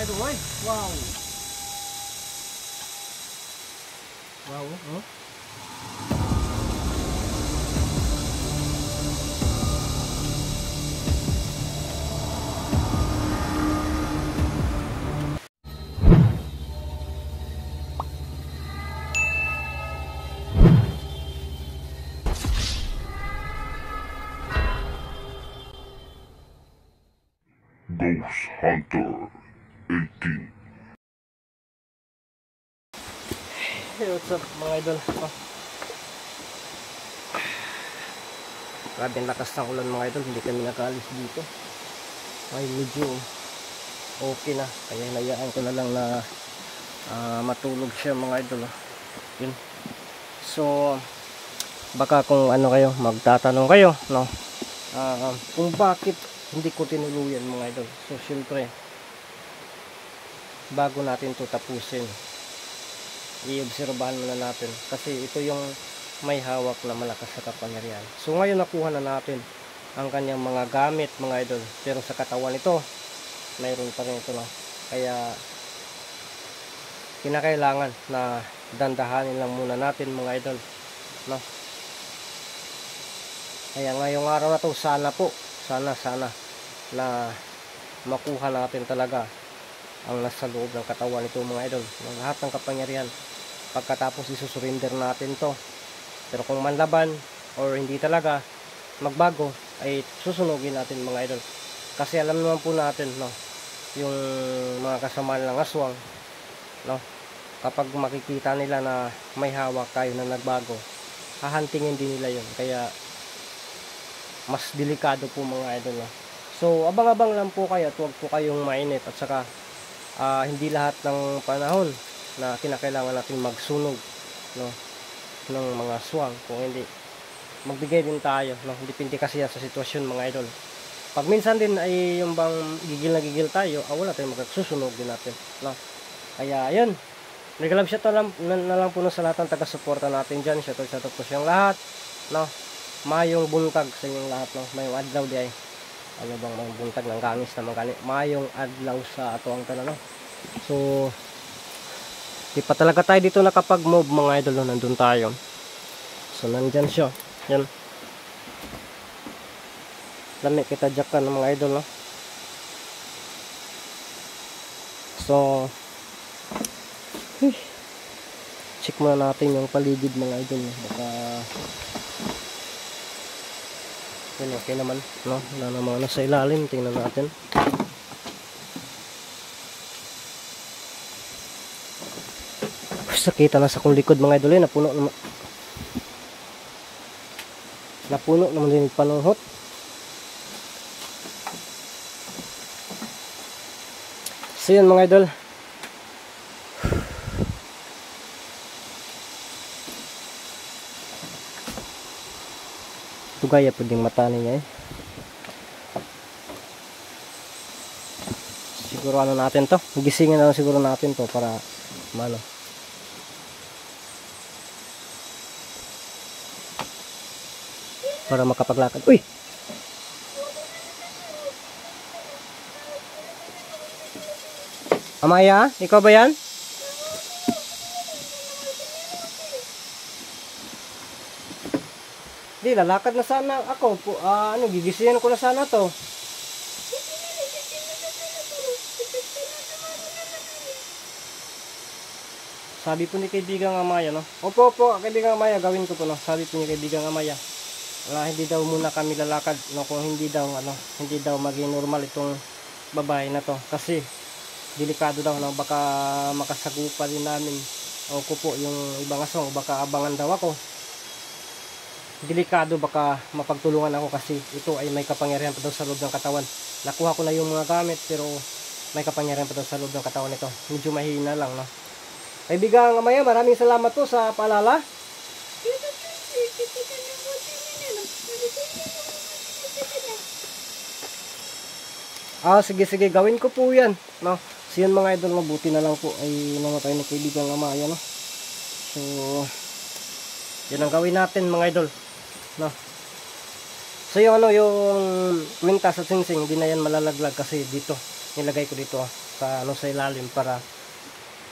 idol. Oy. Wow. Wow, oh. Ghost Hunter 18. Hey, what's up mga idol? Oh. Grabe ang lakas ng ulan mga idol. Hindi kami nakaalis dito. Ay, medyo okay na. Kaya hinayaan ko na lang na matulog siya mga idol. Yun. So, baka kung ano kayo, magtatanong kayo, no? Kung bakit hindi ko tinuluyan mga idol. So syempre, bago natin to tapusin, i-obserbahan muna natin kasi ito yung may hawak na malakas sa kapangyarihan. So ngayon nakuha na natin ang kanyang mga gamit mga idol, pero sa katawan ito mayroon pa rin ito, no? Kaya kinakailangan na dandahanin lang muna natin mga idol, no? Kaya ngayong araw na to, sana na makuha natin talaga ang nasa loob ng katawan nito mga idol, ng lahat ng kapangyarihan. Pagkatapos isusurinder natin to. Pero kung manlaban or hindi talaga magbago, ay susunugin natin mga idol. Kasi alam naman po natin, no, yung mga kasama ng aswang, no, kapag makikita nila na may hawak tayo na nagbago, hahantingin din nila yun. Kaya mas delikado po mga idol, no? So abang-abang lang po kayo at huwag po kayong mainit. At saka hindi lahat ng panahon na kinakailangan natin magsunog, no, ng mga aswang. Kung hindi, magbigay din tayo, no? Depende kasi yan sa sitwasyon mga idol. Pag minsan din ay yung bang gigil na gigil tayo, wala tayong magsusunog din natin, no? Kaya yun, nag-love shot na lang po sa lahat ng taga-suporta natin dyan. Shout out po siyang lahat, no? Mayong buntag sa inyong lahat, no? Mayong adlaw di ay ano bang mga buntag ng gangis naman gani, mayong adlaw sa ato ang tanan, no? So di pa talaga tayo dito nakapag-move mga idol, no? Nandun tayo. So nandyan siya, yan. Lami kita jakan ng mga idol, no? So check muna natin yung paligid mga idol, no? Baka yun, okay naman, no? Wala naman nasa ilalim. Tingnan natin. Sakita na sa kong likod mga idol, napuno naman din yung panunghot. So yun mga idol, gaya pwedeng mata niya, siguro ano natin to, gisingin na lang siguro natin to para ano, para makapaglakad. Uy, Amaya, ikaw ba yan? Di, lalakad na sana ako po. Gigisingin ko na sana to. Sabi po ni kaibigang Amaya, no? Opo, kaibigang Amaya, gawin ko po, no? Sabi po ni kaibigang Amaya, hindi daw muna kami lalakad, no? Kung hindi daw maging normal itong babae na to. Kasi delikado daw, no? Baka makasagupa din namin o ko po yung ibang aswang, baka abangan daw ako. Delikado, baka mapagtulungan ako kasi ito ay may kapangyarihan pa daw sa loob ng katawan. Nakuha ko na yung mga gamit pero may kapangyarihan pa daw sa loob ng katawan nito. Medyo mahina lang, no? Kaibigang Amaya, maraming salamat po sa paalala. Sige, gawin ko po yan, no? So yun mga idol, mabuti na lang po ay namatay na kaibigang Amaya, no? So yun ang gawin natin mga idol, no? So yung yung kwintas at singsing, hindi na yan malalaglag kasi dito nilagay ko dito, sa ano sa ilalim para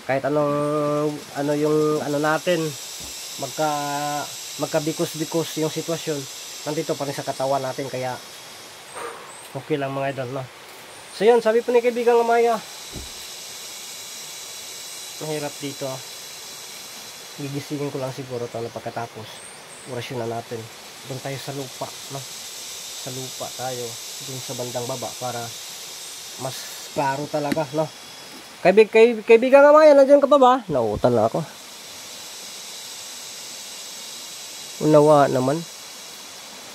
kahit anong ano yung ano natin magkabikos-bikos yung sitwasyon, nandito pa rin sa katawan natin, kaya okay lang mga idol, no? So yun, sabi po ni kaibigang Amaya, mahirap dito. Gigisingin ko lang siguro ito na pagkatapos orasyon na natin. Doon tayo sa lupa, no? Sa lupa tayo, doon sa bandang baba, para mas klaro talaga, no? Kaibigang Amaya, nandiyan ka pa ba? Nauutal na ako. Unawa naman.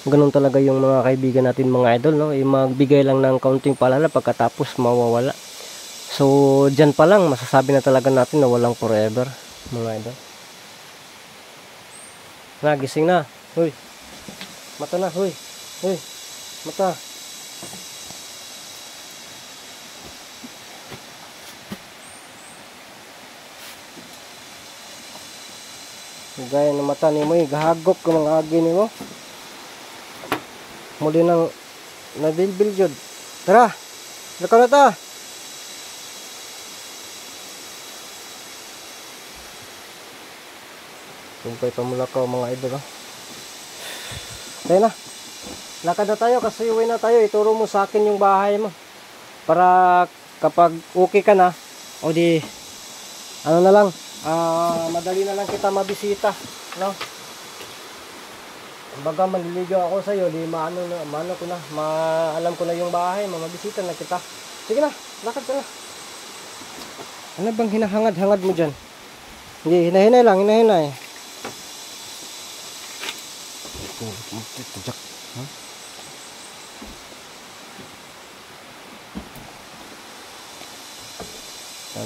Ganun talaga yung mga kaibigan natin mga idol, no? Magbigay lang ng kaunting paalala pagkatapos mawawala. So dyan pa lang masasabi na talaga natin na walang forever mga idol. Nagising na. Huy. Mata na, huy. Huy. Mata. Gaya ng mata ni mo, gahagop ko mga agi ni mo. Muli nang nabilbil jud. Tara. Lakaw na ta. Kumpay pa mula ka mga idol, ha? Tayo na. Lakad na tayo kasi uwi na tayo. Ituro mo sa akin yung bahay mo. Para kapag okay ka na, o di, ano na lang, madali na lang kita mabisita, no? Kumbaga maliligaw ako sa iyo, di maano ko na, alam ko na yung bahay, mabisita na kita. Sige na, lakad ka na. Ano bang hinahangad-hangad mo diyan? Hindi, hinahinay lang, hinahinay. Tujak.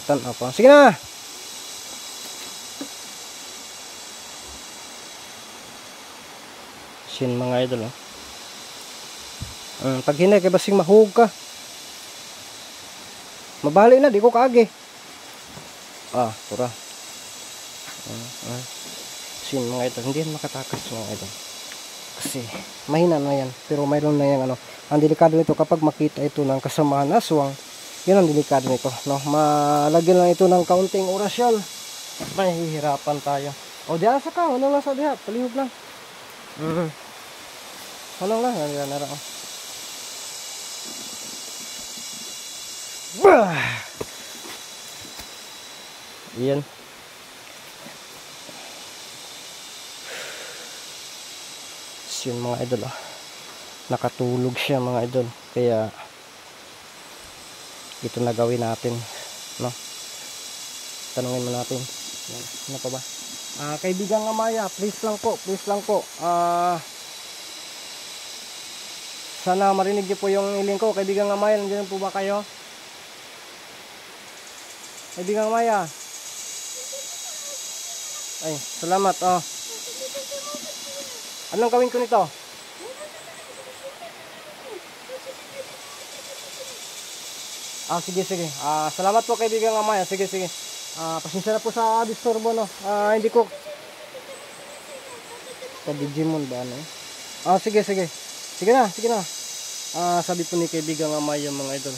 Tan apa? Sige na. Sin mga idol, oh. Pag hinay kay basing mahug ka. Mabali na, di ko kaagi. Pura. Sin mga idol, hindi yan makatakas mga idol. Kasi mahina na yan, pero mayroon na yan ano. Ang delikado nito kapag makita ito ng kasamahan na aswang, yun ang delikado nito, no? Malagyan lang ito ng kaunting orasyon, mahihirapan tayo. O diyan sa ka, ano lang sa diha, palihog lang. Ano lang, nara. Iyan. Yun mga idol, nakatulog siya mga idol, kaya ito na gawin natin, no? Tanungin mo natin. Ano pa ba? Kaibigang Amaya, please lang po, sana marinig niyo po yung hiling ko. Kaibigang Amaya, nandiyan po ba kayo? Kaibigang Amaya, ay salamat. Anong gawin ko nito? Sige. Salamat po kaibigang Amaya. Sige. Pasensya na po sa disturbo, no. Hindi ko Digimon ba ano? Sige. Sige na. Sabi po ni kaibigang Amaya mga idol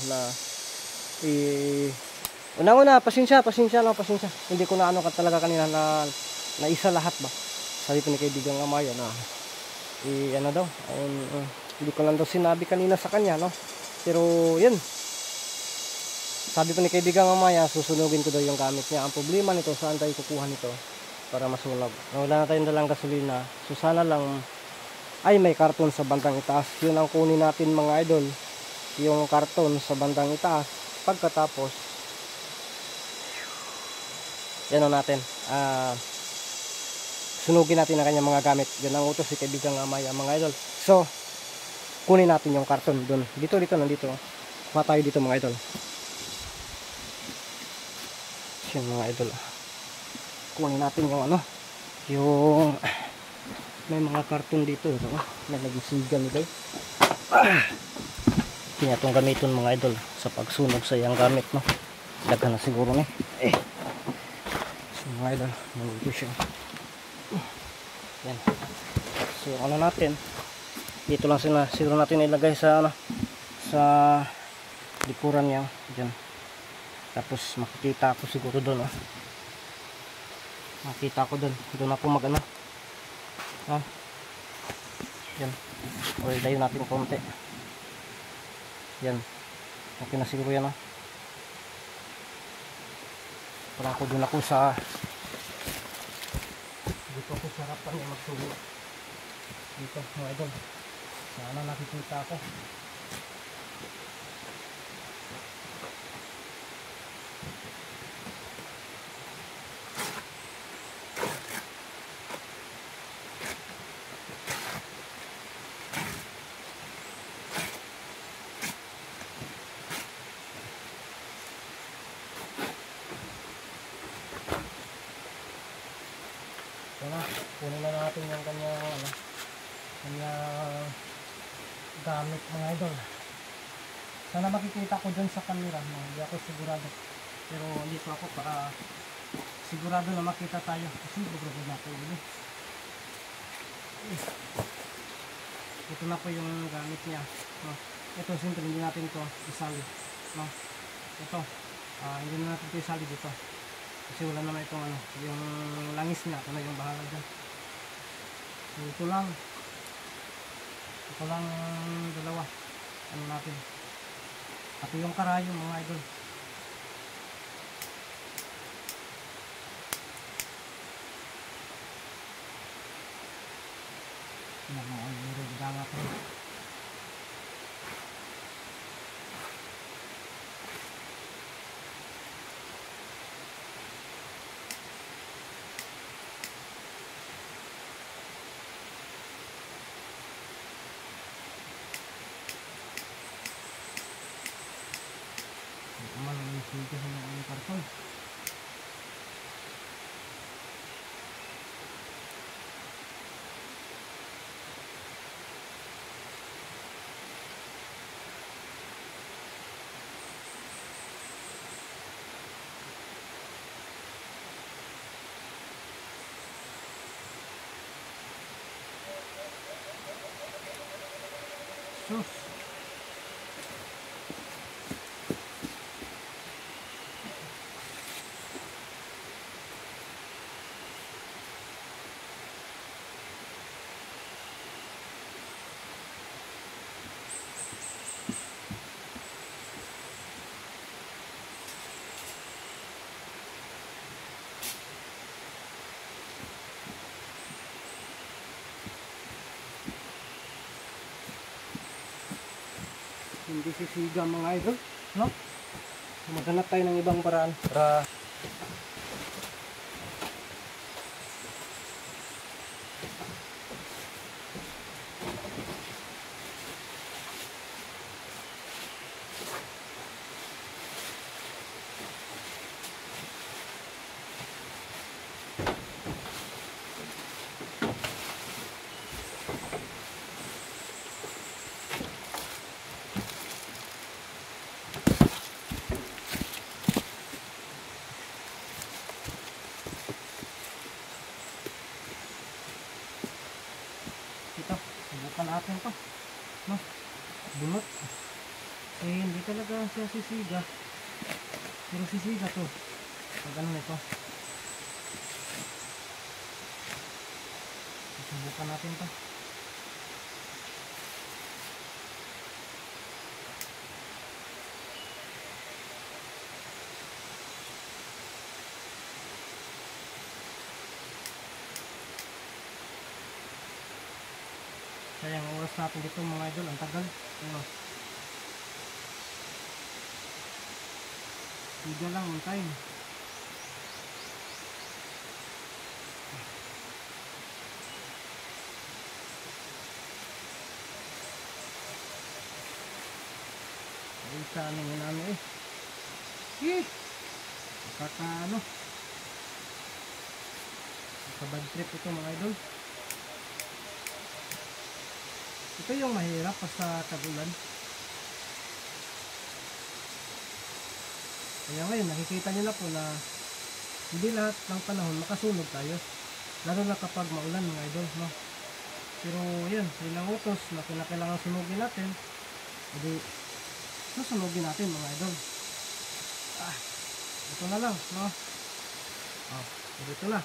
na una, pasensya. Hindi ko na ano talaga kanina na isa lahat ba. Sabi po ni kaibigang Amaya na ano daw, hindi ko lang daw sinabi kanina sa kanya, no? Pero yun, sabi po ni kaibigang Amaya, susunugin ko daw yung gamit niya. Ang problema nito, saan tayo kukuha nito para masunog? Wala na tayong dalang gasolina, so sana lang ay may karton sa bandang itaas. Yun ang kunin natin mga idol, yung karton sa bandang itaas. Pagkatapos yan natin, sunugin natin ang kanyang mga gamit. Yan ang utos si kaibigang Amaya mga idol. So kunin natin yung karton doon. Nandito. Kuha tayo dito mga idol. Yan mga idol. Kunin natin yung yung may mga karton dito. May nagisigan nito. Kaya itong gamiton mga idol sa pagsunog sa iyang gamit, no? Daghan na siguro ni. So mga idol, nandito siya. Yan. So natin, dito lang siguro natin ilagay sa sa likuran niya. Diyan. Tapos makikita ako siguro doon, makikita ako doon ako mag ano, yan, or layo natin konti, yan, okay na siguro yan, para ako doon ako sa dito ako sa harapan yung magsulo dito mga idol, sana nakikita ako. Kunin na natin yung kanyang gamit mga idol. Sana makikita ko dyan sa camera, hindi ako sigurado, pero dito ako para sigurado na makita tayo kasi bubro na ako ulit. Ito na po yung gamit niya, ito siyempre hindi natin ito isali, ito hindi na natin ito isali dito kasi wala naman itong yung langis niya, ito na yung bahala dyan. So, ito lang dalawa natin, pati yung karayo mga idol. Meron dagat rin. Dito sa mga karton. Sus. Hindi sisiga mga idol, no? Maghanap tayo ng ibang paraan para ito, subukan natin to, no? Bunot hindi talaga siya sisiga, pero sisiga to pag ano nito. Subukan natin to. Kaya ang oras natin dito mga idol, ang tagal. Higa lang ang time. Ay, saan yung inano bad trip ito mga idol. Ito yung mahirap sa tag-ulan. Kaya ngayon nakikita nyo na po na hindi lahat ng panahon makasunog tayo, lalo na kapag maulan mga idol, no? Pero yan, ilang utos na kailangan sunugin natin, hindi susunugin natin mga idol. ito na lang, no? Ito na.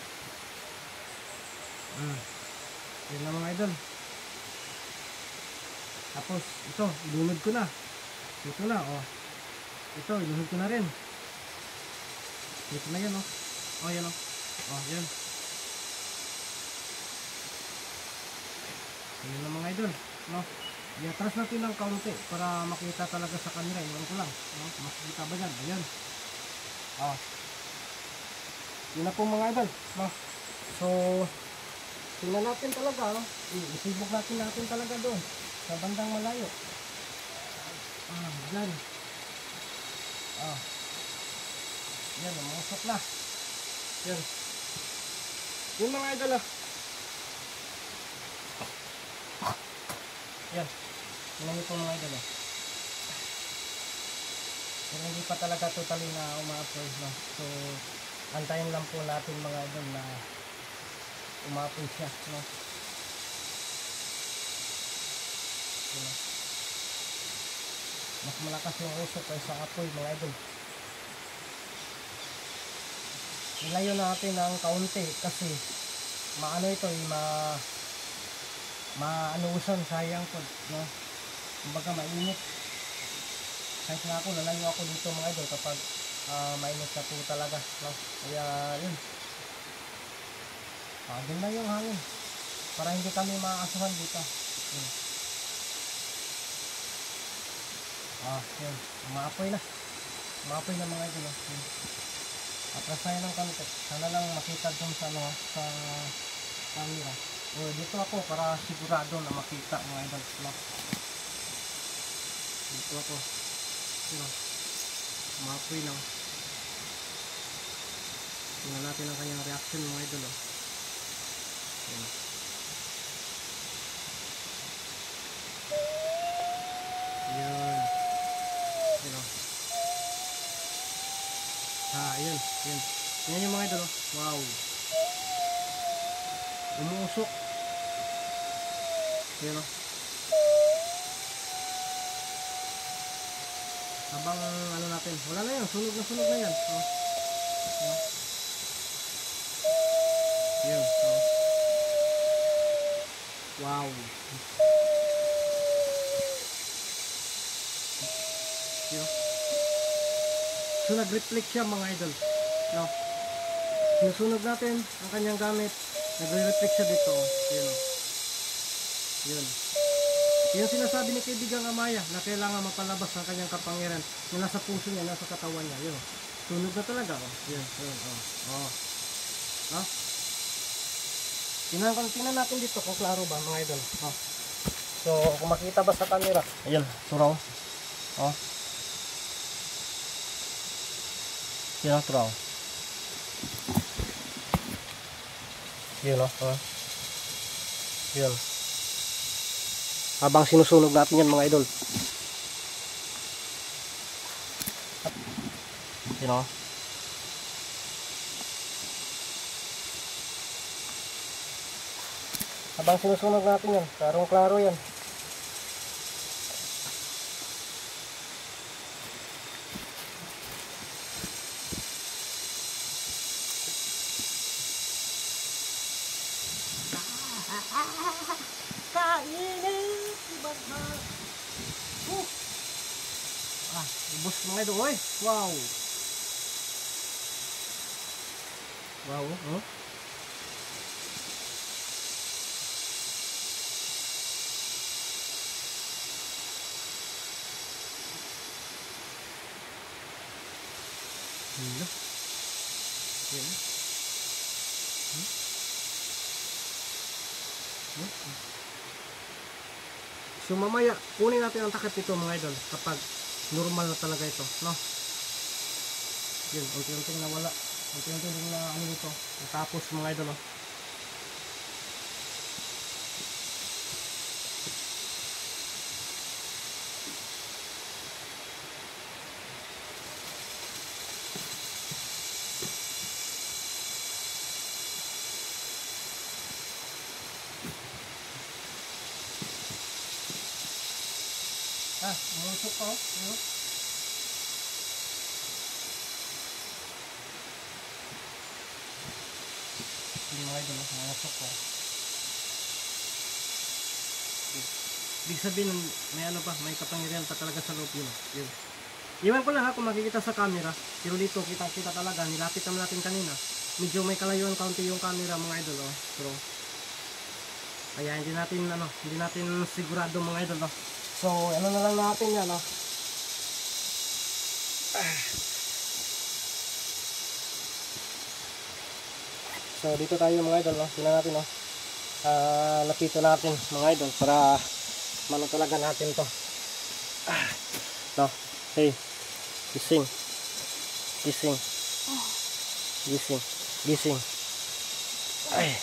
Yun na mga idol. Tapos ito, ilunod ko na. Ito na, ito, ilunod ko na rin. Ito na yan, yan, yan. Yun na mga idol, no? I-atras natin ng kaunti para makita talaga sa camera. Iwan ko lang, no? Makikita ba yan? Ayan. Yun na po mga idol, no? So, tingnan natin talaga, no? Isibog natin talaga doon sa bandang malayo. Yan. Yan, umusok na. Yan. Yun mga idol, yan. Tingnan niyo po mga idol, Pero hindi pa talaga totally na umaapoy, no? So, antayin lang po natin mga idol na umaapoy siya, no? Diba? Mas malakas yung usok kaysa apoy mga idol. Nilayo natin ng kaunti kasi maano ito, maanusan, sayang po, no? Kumbaga mainit. Kahit nga ako, lalayo ako dito mga idol kapag mainit na po talaga, no? Kaya yun, doon na yung hangin para hindi kami maasuhan dito. Yun. Yun, umaapoy na mga idol, yun. Atras tayo ng konti, sana lang makita dun sa sa camera. Dito ako para sigurado na makita mga idol, no? Dito ako, umaapoy lang. Tingnan natin ang kanyang reaction mga idol, Yan. Yun. Yun. Yun. Yan yung mga idol, Wow. Umuusok. Yun, Habang ano natin, wala na yan, sunog na yan. Yun. Wow. Yun. So nag-reflect siya mga idol, no? Sinusunog natin ang kanyang gamit, nagre-reflect siya dito, yun. Yung sinasabi ni kaibigang Amaya na kailangan mapalabas ang kanyang kapangyarihan na nasa puso niya, nasa katawan niya, yun. Sunog na talaga, yun, no? Tingnan natin dito kung klaro ba mga idol, So kung makita ba sa camera, ayun, turaw, yun, turaw. Yun, yun. Habang sinusunog natin yan mga idol, yun, habang sinusunog natin yan, klarong klaro yan. Kainit! Ibaghat! Ubos mga idol, Wow! Wow, So mamaya kunin natin ang takip nito mga idol kapag normal na talaga ito, no? Yun, unti-unting nawala, unti-unting na ano ito, tapos mga idol, umusok pa, Yung mga idol, nangasok ko. Ibig sabihin, may ano pa, may kapangyarihan pa talaga sa loob yun. Yun. Iwan ko lang ha kung makikita sa camera, pero dito kita talaga, nilapit naman natin kanina. Medyo may kalayuan kaunti yung camera mga idol, oh. Pero kaya hindi natin sigurado mga idol, oh. So ano na lang natin yan, oh. So dito tayo mga idol, oh. Tingnan natin, oh. Lapitan natin mga idol para mano talaga natin to. No, hey, gising, gising, gising, gising. Ay.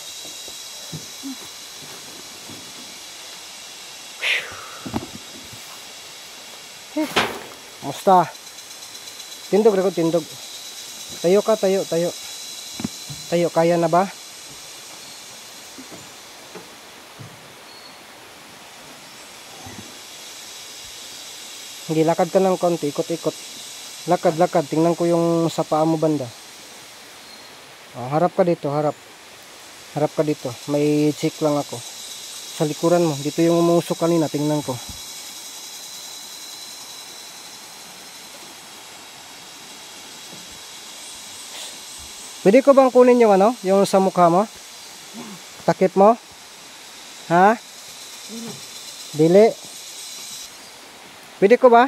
Musta? Tindog rin ko, tindog. Tayo ka, tayo, tayo. Tayo, kaya na ba? Hindi, lakad ka ng konti, ikot-ikot. Lakad, lakad. Tingnan ko yung sa paa mo banda. Oh, harap ka dito, harap. Harap ka dito. May check lang ako. Sa likuran mo. Dito yung umusok kanina, tingnan ko. Pwede ko bang kunin yung ano? Yung sa mukha mo? Takip mo? Ha? Dili. Pwede ko ba?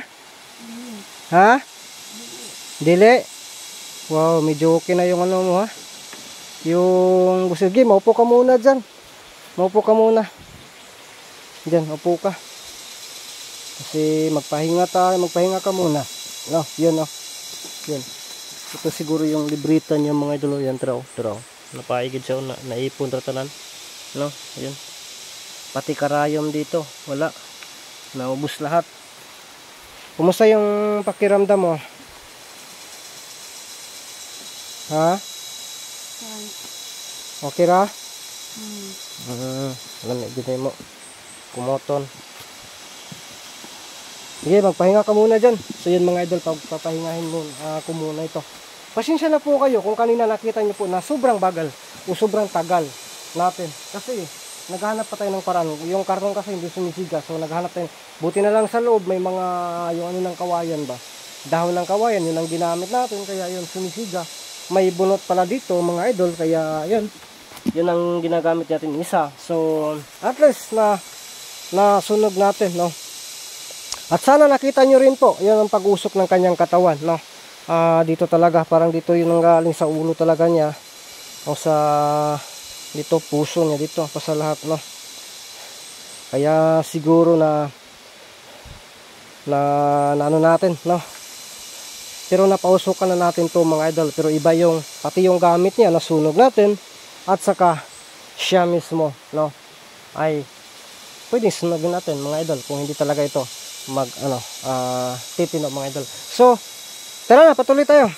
Ha? Dili. Wow, medyo okay na yung ano mo ha. Yung sige, maupo ka muna dyan. Maupo ka muna. Dyan, maupo ka. Kasi magpahinga ka muna. No, yun oh. Yun. Ito siguro yung libritan niya mga idolo. Yan, traw. Napaigid siya, naipon ratanan. No, yun. Pati karayom dito, wala. Naubos lahat. Kumusta yung pakiramdam mo? Ha? Okay ra? Alam na, gano'n mo. Kumoton. Sige, magpahinga ka muna dyan. So yun mga idol, papahingahin mo ako muna ito. Pasensya na po kayo kung kanina nakita nyo po na sobrang bagal o sobrang tagal natin. Kasi naghahanap pa tayo ng paraan. Yung karton kasi hindi sumisiga. So naghahanap tayo. Buti na lang sa loob may mga yung ano ng kawayan ba. Dahon ng kawayan yun ang ginamit natin. Kaya yun sumisiga. May bunot pala dito mga idol. Kaya yun. Yun ang ginagamit natin isa. So at least na sunog natin, no. At sana nakita nyo rin po. Yun ang pag-usok ng kanyang katawan, no. Dito talaga. Parang dito yun ang galing sa ulo talaga niya. O sa dito puso niya dito pa sa lahat, no. Kaya siguro na ano natin, no. Pero napausukan na natin to mga idol. Pero iba yung pati yung gamit niya nasunog natin at saka siya mismo, no, ay pwedeng sunugin natin mga idol kung hindi talaga ito titino mga idol. So tara na, patuloy tayo.